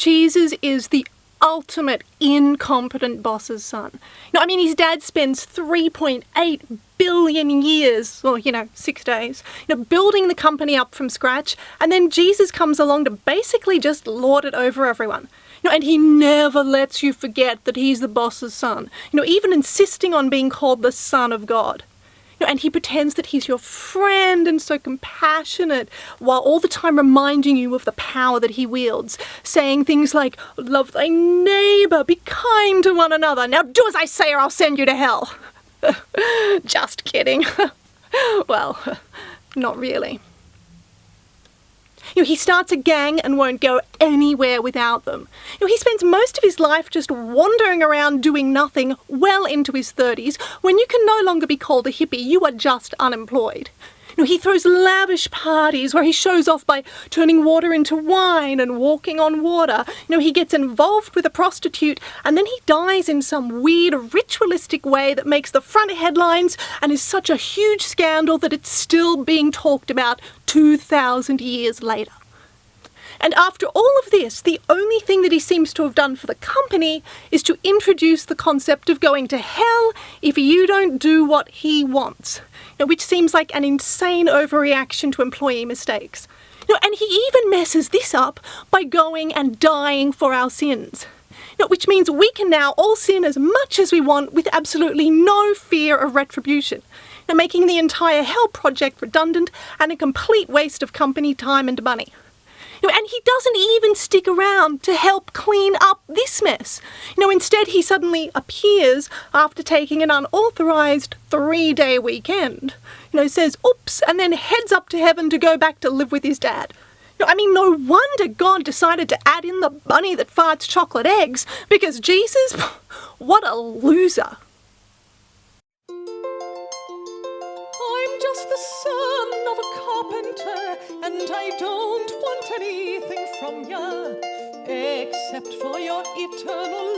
Jesus is the ultimate incompetent boss's son. His dad spends 3.8 billion years, or, 6 days, building the company up from scratch, and then Jesus comes along to basically just lord it over everyone. And he never lets you forget that he's the boss's son, even insisting on being called the Son of God. And he pretends that he's your friend and so compassionate, while all the time reminding you of the power that he wields, saying things like, love thy neighbour, be kind to one another, now do as I say or I'll send you to hell. Just kidding. Well, not really. He starts a gang and won't go anywhere without them. He spends most of his life just wandering around doing nothing well into his 30s. When you can no longer be called a hippie, you are just unemployed. He throws lavish parties where he shows off by turning water into wine and walking on water. He gets involved with a prostitute and then he dies in some weird ritualistic way that makes the front headlines and is such a huge scandal that it's still being talked about 2,000 years later. And after all of this, the only thing that he seems to have done for the company is to introduce the concept of going to hell if you don't do what he wants, which seems like an insane overreaction to employee mistakes. And he even messes this up by going and dying for our sins, which means we can now all sin as much as we want with absolutely no fear of retribution, making the entire hell project redundant and a complete waste of company time and money. And he doesn't even stick around to help clean up this mess. Instead he suddenly appears after taking an unauthorised 3-day weekend. Says oops, and then heads up to heaven to go back to live with his dad. No wonder God decided to add in the bunny that farts chocolate eggs, because Jesus, what a loser. I'm just the son of a carpenter, and I don't want anything from ya, except for your eternal